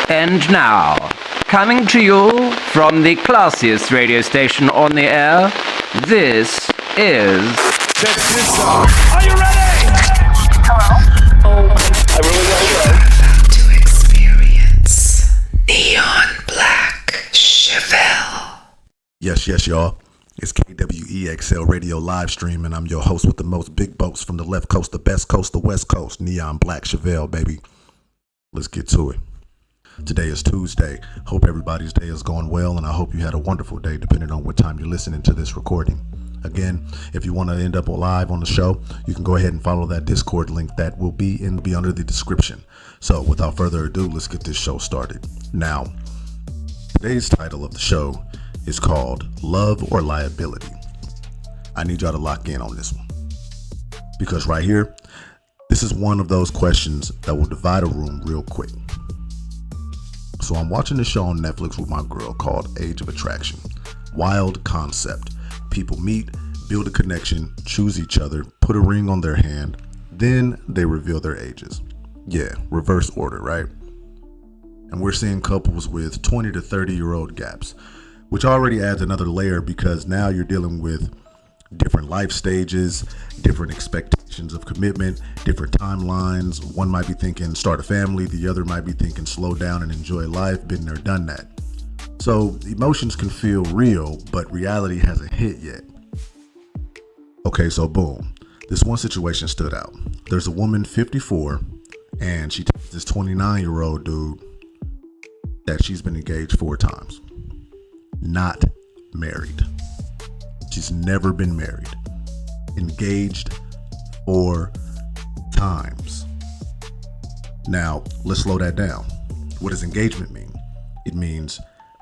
And now, coming to you from the classiest radio station on the air, this is... Check this out. Are you ready? Hello? I really gotta go. To experience Neon Black Chevelle. Yes, y'all. It's KWEXL Radio live stream, and I'm your host with the most big boats from the left coast, the best coast, the west coast, Neon Black Chevelle, baby. Let's get to it. Today is Tuesday. Hope everybody's day is going well, and I hope you had a wonderful day, depending on what time you're listening to this recording. Again, if you want to end up live on the show, you can go ahead and follow that Discord link that will be under the description. So without further ado, let's get this show started. Now, today's title of the show is called Love or Liability. I need y'all to lock in on this one, because right here, this is one of those questions that will divide a room real quick. So I'm watching this show on Netflix with my girl called Age of Attraction. Wild concept. People meet, build a connection, choose each other, put a ring on their hand, then they reveal their ages. Yeah, reverse order, right? And we're seeing couples with 20 to 30-year-old gaps, which already adds another layer, because now you're dealing with different life stages, different expectations of commitment, different timelines. One might be thinking start a family, the other might be thinking slow down and enjoy life. Been there, done that. So emotions can feel real, but reality hasn't hit yet. Okay, so boom. This one situation stood out. There's a woman, 54, and she tells this 29-year-old dude that she's been engaged 4 times. Not married. She's never been married. Engaged 4 times. Now, let's slow that down. What does engagement mean? It means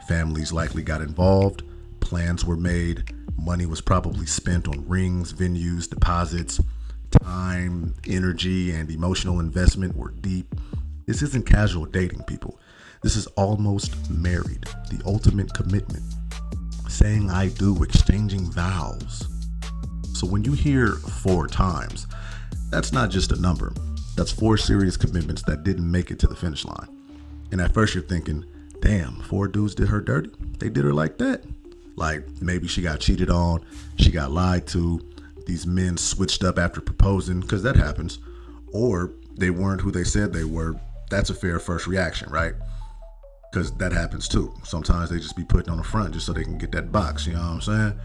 families likely got involved, plans were made, money was probably spent on rings, venues, deposits, time, energy, and emotional investment were deep. This isn't casual dating, people. This is almost married, the ultimate commitment. Saying I do, exchanging vows. So when you hear 4 times, that's not just a number. That's 4 serious commitments that didn't make it to the finish line. And at first you're thinking, damn, 4 dudes did her dirty? They did her like that? Like maybe she got cheated on, she got lied to, these men switched up after proposing, because that happens. Or they weren't who they said they were. That's a fair first reaction, right? Because that happens too. Sometimes they just be putting on the front just so they can get that box, you know what I'm saying?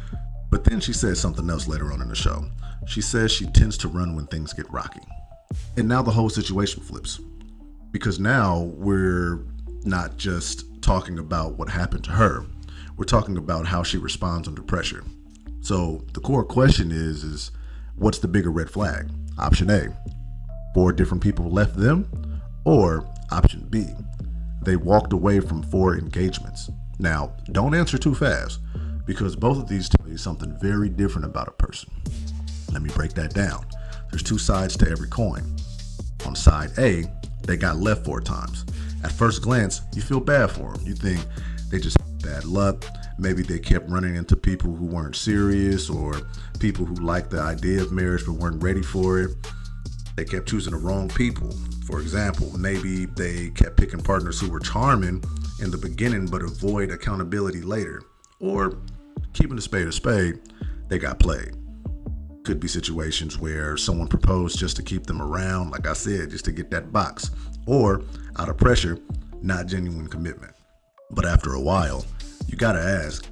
But then she said something else later on in the show. She says she tends to run when things get rocky. And now the whole situation flips. Because now we're not just talking about what happened to her. We're talking about how she responds under pressure. So the core question is what's the bigger red flag? Option A, 4 different people left them? Or option B, they walked away from 4 engagements? Now, don't answer too fast, because both of these tell you something very different about a person. Let me break that down. There's 2 sides to every coin. On side A, they got left 4 times. At first glance, you feel bad for them. You think they just had bad luck. Maybe they kept running into people who weren't serious, or people who liked the idea of marriage but weren't ready for it. They kept choosing the wrong people. For example, maybe they kept picking partners who were charming in the beginning but avoid accountability later. Or, keeping a spade, they got played. Could be situations where someone proposed just to keep them around, like I said, just to get that box. Or, out of pressure, not genuine commitment. But after a while, you gotta ask,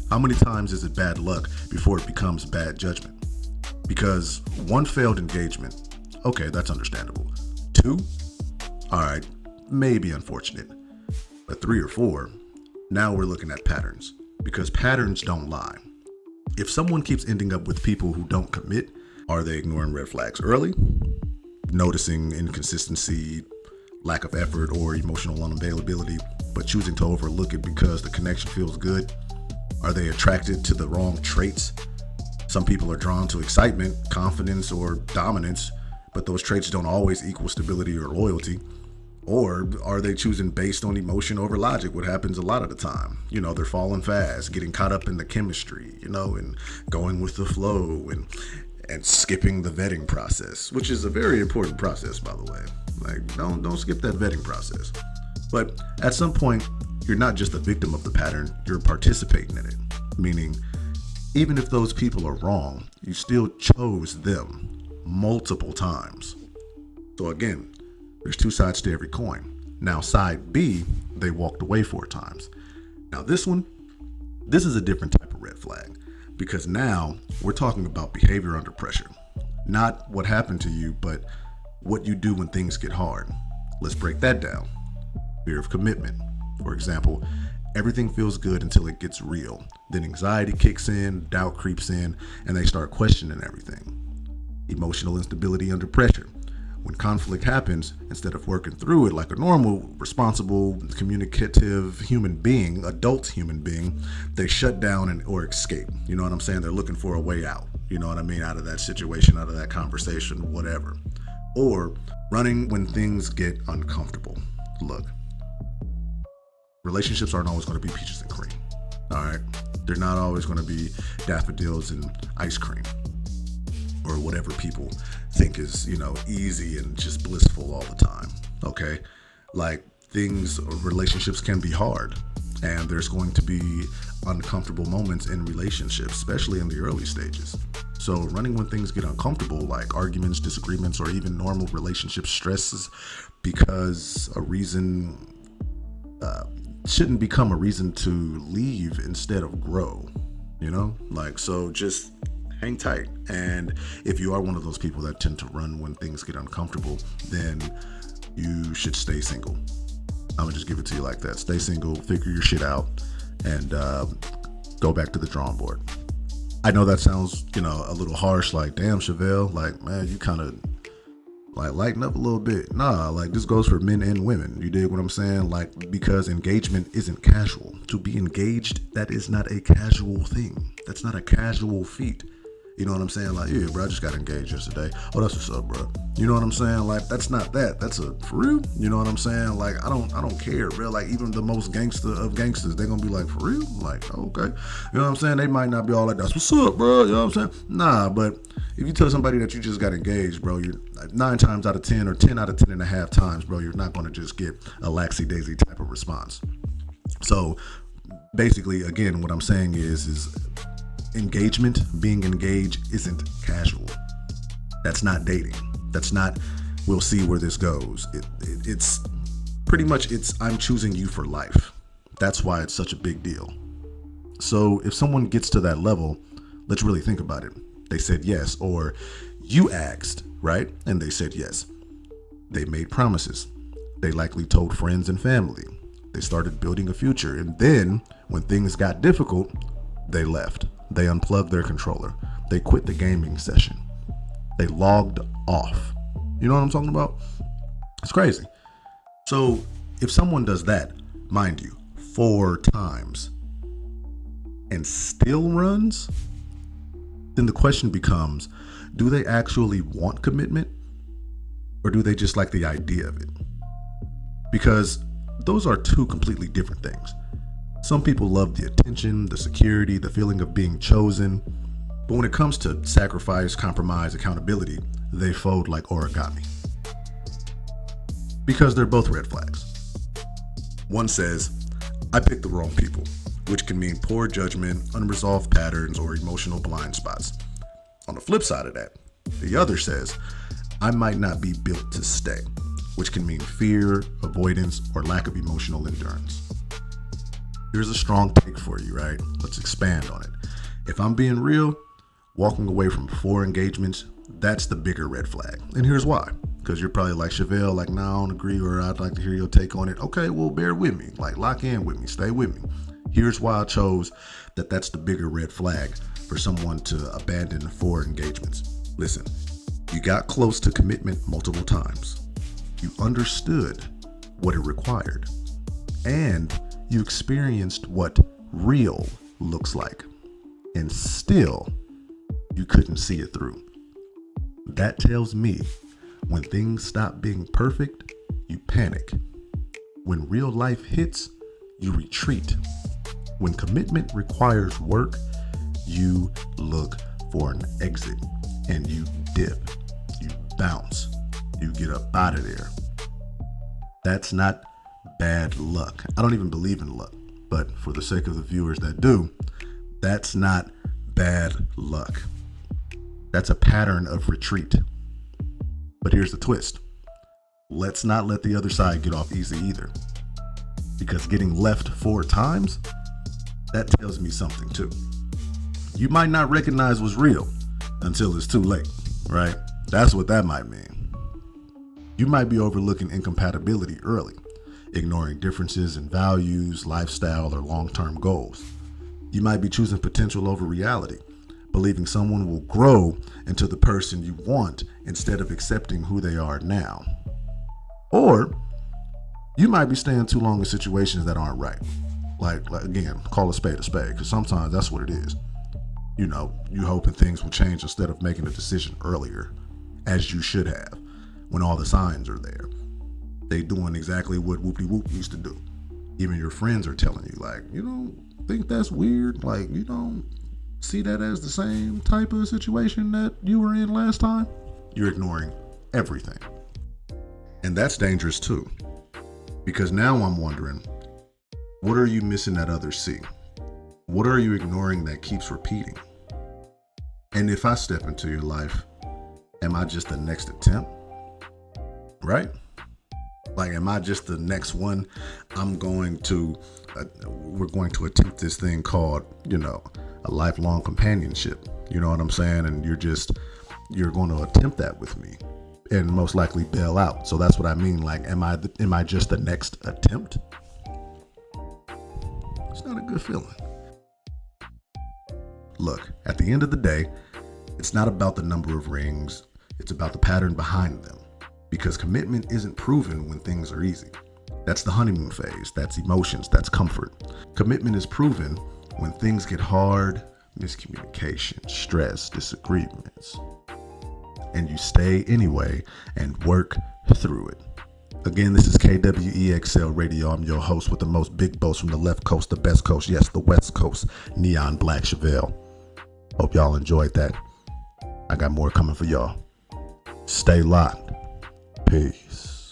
how many times is it bad luck before it becomes bad judgment? Because 1 failed engagement, okay, that's understandable. 2, all right, maybe unfortunate. But 3 or 4, now we're looking at patterns, because patterns don't lie. If someone keeps ending up with people who don't commit, are they ignoring red flags early? Noticing inconsistency, lack of effort, or emotional unavailability, but choosing to overlook it because the connection feels good? Are they attracted to the wrong traits? Some people are drawn to excitement, confidence, or dominance, but those traits don't always equal stability or loyalty. Or are they choosing based on emotion over logic? What happens a lot of the time? You know, they're falling fast, getting caught up in the chemistry, you know, and going with the flow and skipping the vetting process, which is a very important process, by the way. Like, don't skip that vetting process. But at some point, you're not just a victim of the pattern, you're participating in it. Meaning, even if those people are wrong, you still chose them multiple times. So again, there's two sides to every coin. Now, side B, they walked away 4 times. Now this is a different type of red flag, because now we're talking about behavior under pressure. Not what happened to you, but what you do when things get hard. Let's break that down. Fear of commitment. For example, everything feels good until it gets real. Then anxiety kicks in, doubt creeps in, and they start questioning everything. Emotional instability under pressure. When conflict happens, instead of working through it like a normal, responsible, communicative human being, adult human being, they shut down or escape. You know what I'm saying? They're looking for a way out. You know what I mean? Out of that situation, out of that conversation, whatever. Or running when things get uncomfortable. Look, relationships aren't always going to be peaches and cream. All right? They're not always going to be daffodils and ice cream, or whatever people think is, easy and just blissful all the time. Okay? Like, relationships can be hard, and there's going to be uncomfortable moments in relationships, especially in the early stages. So running when things get uncomfortable, like arguments, disagreements, or even normal relationship stresses, because a reason shouldn't become a reason to leave instead of grow, so just hang tight. And if you are one of those people that tend to run when things get uncomfortable, then you should stay single. I'm gonna just give it to you like that. Stay single, figure your shit out, and go back to the drawing board. I know that sounds, a little harsh, like, damn, Chevelle, like, man, you kind of lighten up a little bit. Nah, this goes for men and women. You dig what I'm saying? Because engagement isn't casual. To be engaged, that is not a casual thing. That's not a casual feat. You know what I'm saying? Yeah, bro, I just got engaged yesterday. Oh, that's what's up, bro. You know what I'm saying? That's not that. That's a for real. You know what I'm saying? I don't care, bro. Even the most gangster of gangsters, they're gonna be like, for real? Okay. You know what I'm saying? They might not be all like, that's what's up, bro. You know what I'm saying? Nah, but if you tell somebody that you just got engaged, bro, you're 9 times out of 10 or 10 out of 10 and a half times, bro, you're not gonna just get a laxy daisy type of response. So basically, again, what I'm saying is engagement, being engaged isn't casual. That's not dating. That's not, we'll see where this goes. It's pretty much, I'm choosing you for life. That's why it's such a big deal. So if someone gets to that level, let's really think about it. They said yes, or you asked, right? And they said yes. They made promises. They likely told friends and family. They started building a future. And then when things got difficult, they left. They unplugged their controller. They quit the gaming session. They logged off. You know what I'm talking about? It's crazy. So if someone does that, mind you, 4 times and still runs, then the question becomes, do they actually want commitment, or do they just like the idea of it? Because those are 2 completely different things. Some people love the attention, the security, the feeling of being chosen. But when it comes to sacrifice, compromise, accountability, they fold like origami. Because they're both red flags. One says, I picked the wrong people, which can mean poor judgment, unresolved patterns, or emotional blind spots. On the flip side of that, the other says, I might not be built to stay, which can mean fear, avoidance, or lack of emotional endurance. Here's a strong take for you, right? Let's expand on it. If I'm being real, walking away from 4 engagements, that's the bigger red flag. And here's why. Because you're probably like, Chevelle, nah, I don't agree, or I'd like to hear your take on it. Okay, well, bear with me. Lock in with me. Stay with me. Here's why I chose that's the bigger red flag for someone to abandon 4 engagements. Listen, you got close to commitment multiple times. You understood what it required. And you experienced what real looks like, and still you couldn't see it through. That tells me when things stop being perfect, you panic. When real life hits, you retreat. When commitment requires work, you look for an exit, and you dip, you bounce, you get up out of there. That's not bad luck. I don't even believe in luck, but for the sake of the viewers that do, that's not bad luck. That's a pattern of retreat. But here's the twist. Let's not let the other side get off easy either. Because getting left 4 times, that tells me something too. You might not recognize what's real until it's too late, right? That's what that might mean. You might be overlooking incompatibility early, ignoring differences in values, lifestyle, or long-term goals. You might be choosing potential over reality, believing someone will grow into the person you want instead of accepting who they are now. Or you might be staying too long in situations that aren't right. Like again, call a spade, because sometimes that's what it is. You hoping things will change instead of making a decision earlier, as you should have, when all the signs are there. They doing exactly what whoop-de-whoop used to do. Even your friends are telling you, like, you don't think that's weird? Like, you don't see that as the same type of situation that you were in last time? You're ignoring everything. And that's dangerous too. Because now I'm wondering, what are you missing that others see? What are you ignoring that keeps repeating? And if I step into your life, am I just the next attempt? Right? Like, am I just the next one? We're going to attempt this thing called, a lifelong companionship. You know what I'm saying? And you're going to attempt that with me and most likely bail out. So that's what I mean. Like, am I just the next attempt? It's not a good feeling. Look, at the end of the day, it's not about the number of rings. It's about the pattern behind them. Because commitment isn't proven when things are easy. That's the honeymoon phase. That's emotions. That's comfort. Commitment is proven when things get hard, miscommunication, stress, disagreements. And you stay anyway and work through it. Again, this is KWEXL Radio. I'm your host with the most big boats from the left coast, the best coast, yes, the west coast, Neon Black Chevelle. Hope y'all enjoyed that. I got more coming for y'all. Stay locked. Peace.